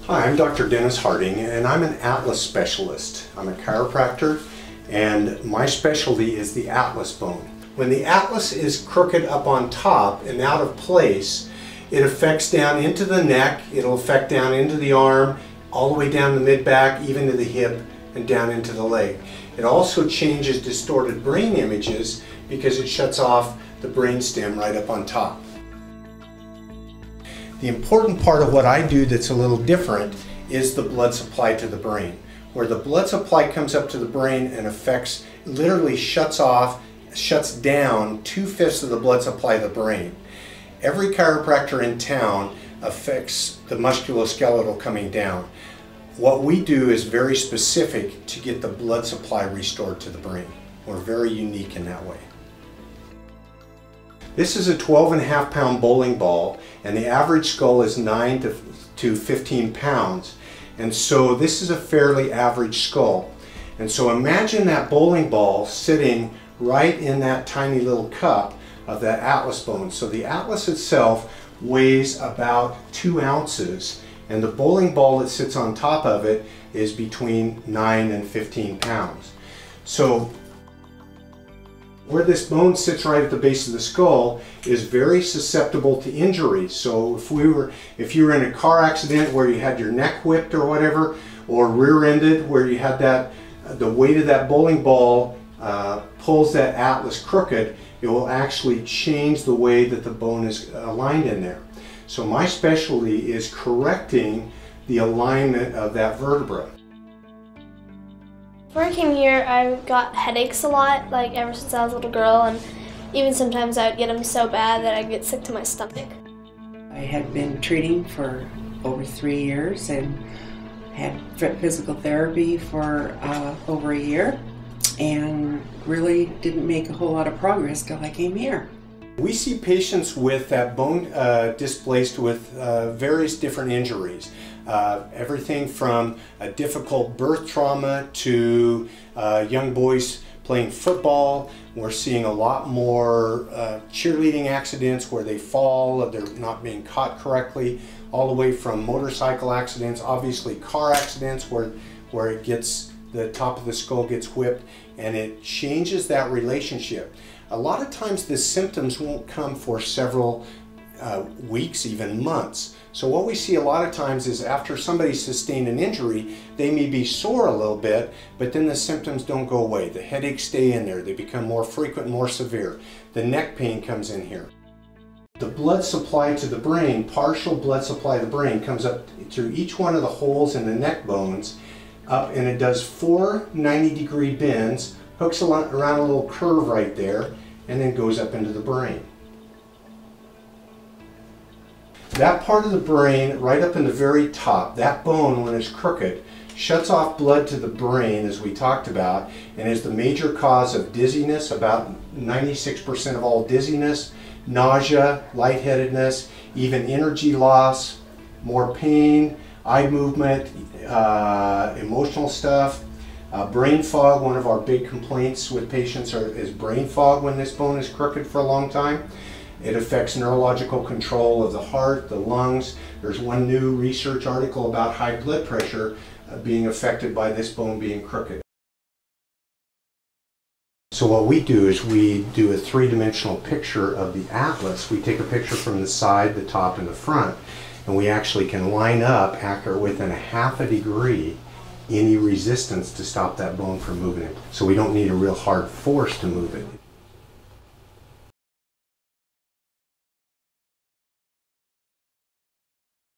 Hi, I'm Dr. Dennis Harding, and I'm an Atlas specialist. I'm a chiropractor, and my specialty is the Atlas bone. When the Atlas is crooked up on top and out of place, it affects down into the neck, it'll affect down into the arm, all the way down the mid-back, even to the hip, and down into the leg. It also changes distorted brain images because it shuts off the brain stem right up on top. The important part of what I do that's a little different is the blood supply to the brain. Where the blood supply comes up to the brain and affects, literally shuts down 2/5 of the blood supply to the brain. Every chiropractor in town affects the musculoskeletal coming down. What we do is very specific to get the blood supply restored to the brain. We're very unique in that way. This is a 12.5 pound bowling ball, and the average skull is 9 to 15 pounds. And so this is a fairly average skull. And so imagine that bowling ball sitting right in that tiny little cup of that Atlas bone. So the Atlas itself weighs about 2 ounces, and the bowling ball that sits on top of it is between 9 and 15 pounds. So where this bone sits right at the base of the skull is very susceptible to injury. So if you were in a car accident where you had your neck whipped or whatever, or rear-ended where you had the weight of that bowling ball pulls that Atlas crooked, it will actually change the way that the bone is aligned in there. So my specialty is correcting the alignment of that vertebra. Before I came here, I got headaches a lot, like ever since I was a little girl, and even sometimes I would get them so bad that I'd get sick to my stomach. I had been treating for over 3 years and had physical therapy for over a year, and really didn't make a whole lot of progress till I came here. We see patients with that bone displaced with various different injuries. Everything from a difficult birth trauma to young boys playing football. We're seeing a lot more cheerleading accidents where they fall, they're not being caught correctly, all the way from motorcycle accidents, obviously car accidents where it gets, the top of the skull gets whipped, and it changes that relationship. A lot of times the symptoms won't come for several weeks, even months. So what we see a lot of times is after somebody sustained an injury, they may be sore a little bit, but then the symptoms don't go away. The headaches stay in there. They become more frequent, more severe. The neck pain comes in here. The blood supply to the brain, partial blood supply to the brain, comes up through each one of the holes in the neck bones up, and it does 4 90-degree bends, hooks around a little curve right there, and then goes up into the brain. That part of the brain, right up in the very top, that bone, when it's crooked, shuts off blood to the brain, as we talked about, and is the major cause of dizziness. About 96% of all dizziness, nausea, lightheadedness, even energy loss, more pain, eye movement, emotional stuff. Brain fog, one of our big complaints with patients is brain fog when this bone is crooked for a long time. It affects neurological control of the heart, the lungs. There's one new research article about high blood pressure being affected by this bone being crooked. So what we do is we do a 3-dimensional picture of the Atlas. We take a picture from the side, the top, and the front, and we actually can line up accurate within 1/2 degree any resistance to stop that bone from moving it. So we don't need a real hard force to move it.